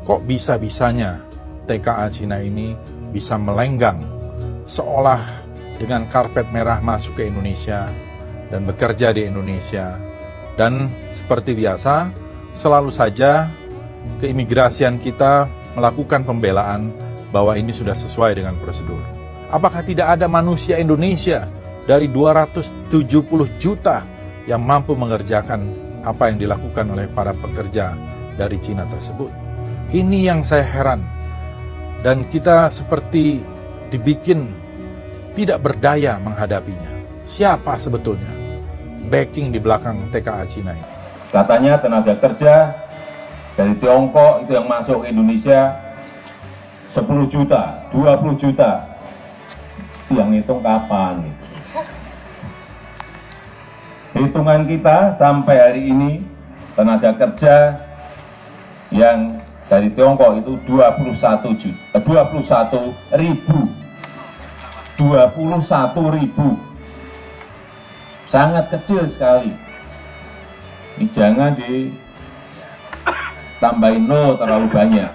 kok bisa-bisanya TKA Cina ini bisa melenggang seolah dengan karpet merah masuk ke Indonesia dan bekerja di Indonesia. Dan seperti biasa, selalu saja keimigrasian kita melakukan pembelaan bahwa ini sudah sesuai dengan prosedur. Apakah tidak ada manusia Indonesia dari 270 juta yang mampu mengerjakan apa yang dilakukan oleh para pekerja dari Cina tersebut? Ini yang saya heran. Dan kita seperti dibikin tidak berdaya menghadapinya. Siapa sebetulnya backing di belakang TKA Cina ini? Katanya tenaga kerja dari Tiongkok itu yang masuk ke Indonesia 10 juta, 20 juta. Itu yang hitung kapan? Hitungan kita sampai hari ini tenaga kerja yang dari Tiongkok itu 21 ribu. Sangat kecil sekali. Ini jangan ditambahin nol terlalu banyak.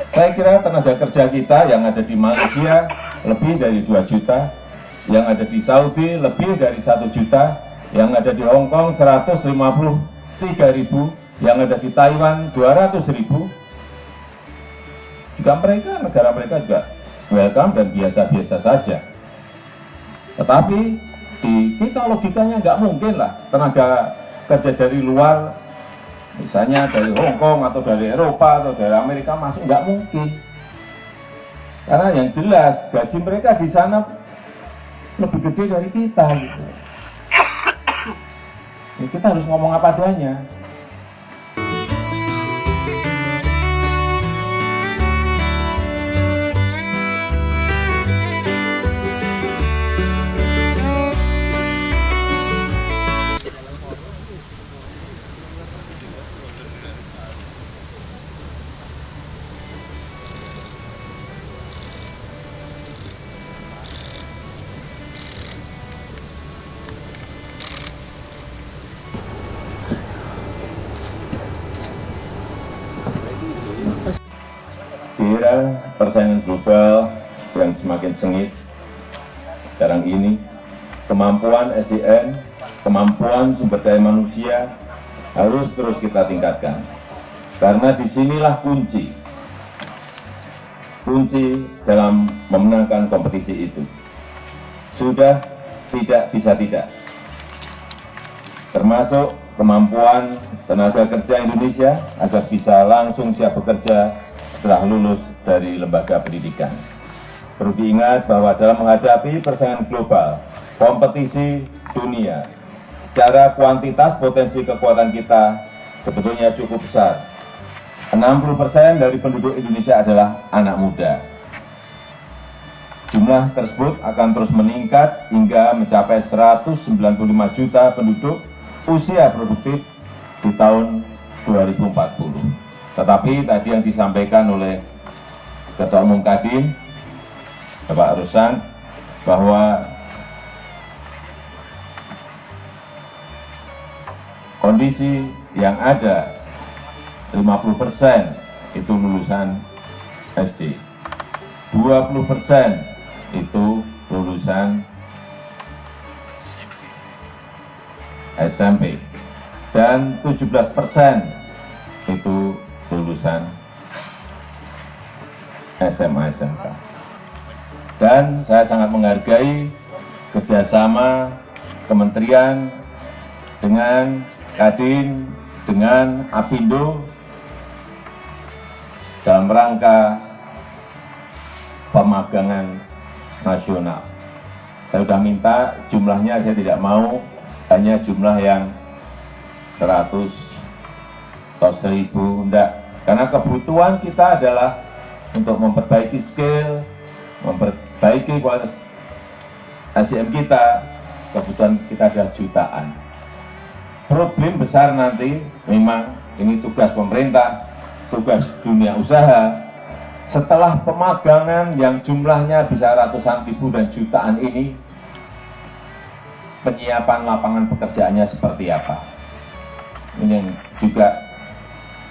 Saya kira tenaga kerja kita yang ada di Malaysia lebih dari 2 juta, yang ada di Saudi lebih dari 1 juta, yang ada di Hong Kong 153 ribu, yang ada di Taiwan 200 ribu. Juga mereka, negara mereka juga welcome dan biasa-biasa saja. Tetapi di kita logikanya nggak mungkin lah tenaga kerja dari luar, misalnya dari Hong Kong atau dari Eropa atau dari Amerika masuk, nggak mungkin. Karena yang jelas gaji mereka di sana lebih gede dari kita. Gitu. Ya, kita harus ngomong apa adanya. Di era persaingan global yang semakin sengit sekarang ini, kemampuan SDM, kemampuan sumber daya manusia harus terus kita tingkatkan. Karena disinilah kunci dalam memenangkan kompetisi itu. Sudah tidak bisa tidak. Termasuk kemampuan tenaga kerja Indonesia agar bisa langsung siap bekerja setelah lulus dari lembaga pendidikan. Perlu diingat bahwa dalam menghadapi persaingan global, kompetisi dunia, secara kuantitas potensi kekuatan kita sebetulnya cukup besar. 60% dari penduduk Indonesia adalah anak muda. Jumlah tersebut akan terus meningkat hingga mencapai 195 juta penduduk usia produktif di tahun 2040. Tetapi tadi yang disampaikan oleh Ketua Umum Kadin, Bapak Ruslan, bahwa kondisi yang ada 50% itu lulusan SD, 20% itu lulusan SMP, dan 17% itu lulusan SMA SMK. Dan saya sangat menghargai kerjasama kementerian dengan Kadin, dengan Apindo dalam rangka pemagangan nasional. Saya sudah minta jumlahnya, saya tidak mau hanya jumlah yang 100 atau 1000, enggak. Karena kebutuhan kita adalah untuk memperbaiki skill, memperbaiki kualitas SDM kita. Kebutuhan kita adalah jutaan. Problem besar nanti memang ini tugas pemerintah, tugas dunia usaha. Setelah pemagangan yang jumlahnya bisa ratusan ribu dan jutaan ini, penyiapan lapangan pekerjaannya seperti apa? Ini yang juga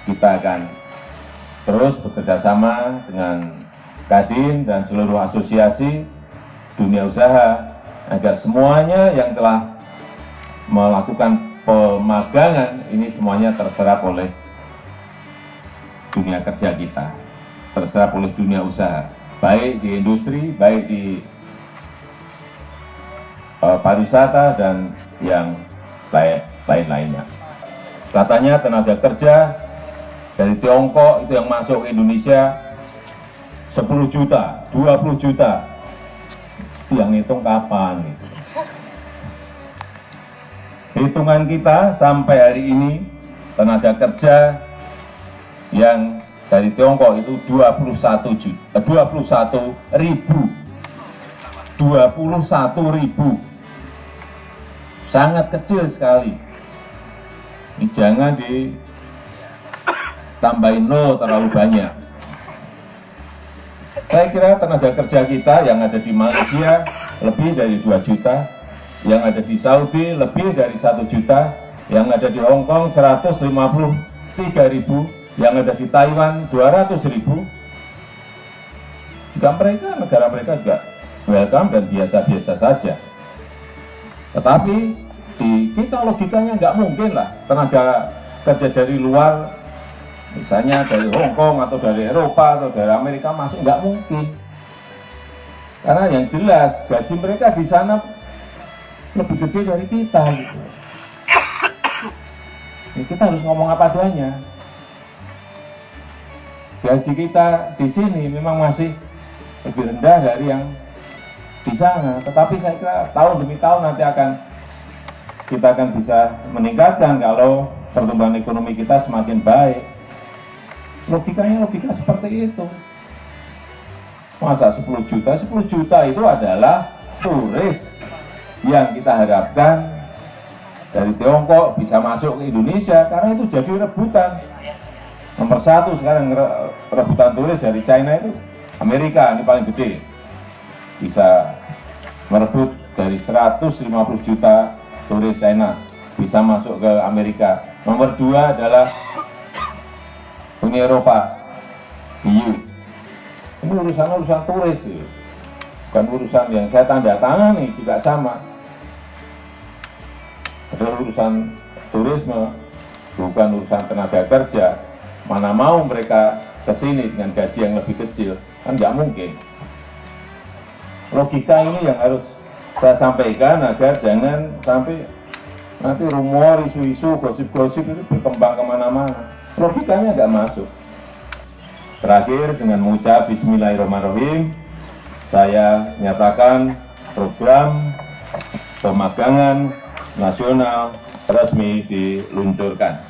kita akan terus bekerja sama dengan Kadin dan seluruh asosiasi dunia usaha agar semuanya yang telah melakukan pemagangan ini semuanya terserap oleh dunia kerja kita, terserap oleh dunia usaha, baik di industri, baik di pariwisata dan yang lain-lainnya. Katanya tenaga kerja dari Tiongkok itu yang masuk ke Indonesia 10 juta, 20 juta. Itu yang hitung kapan? Hitungan kita sampai hari ini tenaga kerja yang dari Tiongkok itu 21 ribu. Sangat kecil sekali. Ini jangan ditambahin nol terlalu banyak. Saya kira tenaga kerja kita yang ada di Malaysia lebih dari 2 juta, yang ada di Saudi lebih dari 1 juta, yang ada di Hong Kong 153.000, yang ada di Taiwan 200.000. Juga mereka, negara mereka juga welcome dan biasa-biasa saja. Tetapi di kita logikanya nggak mungkin lah tenaga kerja dari luar, misalnya dari Hong Kong atau dari Eropa atau dari Amerika masuk, nggak mungkin. Karena yang jelas gaji mereka di sana lebih gede dari kita. Gitu. Ya, kita harus ngomong apa adanya. Gaji kita di sini memang masih lebih rendah dari yang di sana. Tetapi saya kira tahun demi tahun nanti kita akan bisa meningkatkan kalau pertumbuhan ekonomi kita semakin baik. Logikanya logika seperti itu. Masa 10 juta? 10 juta itu adalah turis yang kita harapkan dari Tiongkok bisa masuk ke Indonesia, karena itu jadi rebutan. Nomor satu sekarang rebutan turis dari China itu Amerika, ini paling gede. Bisa merebut dari 150 juta turis China bisa masuk ke Amerika. Nomor dua adalah Uni Eropa, EU. Ini urusan turis, bukan urusan yang saya tanda tangani juga sama. Adalah urusan turisme, bukan urusan tenaga kerja. Mana mau mereka ke sini dengan gaji yang lebih kecil, kan nggak mungkin. Logika ini yang harus saya sampaikan agar jangan sampai nanti rumor, isu-isu, gosip-gosip itu berkembang kemana-mana. Logikanya nggak masuk. Terakhir dengan mengucap Bismillahirrahmanirrahim, saya nyatakan program pemagangan nasional resmi diluncurkan.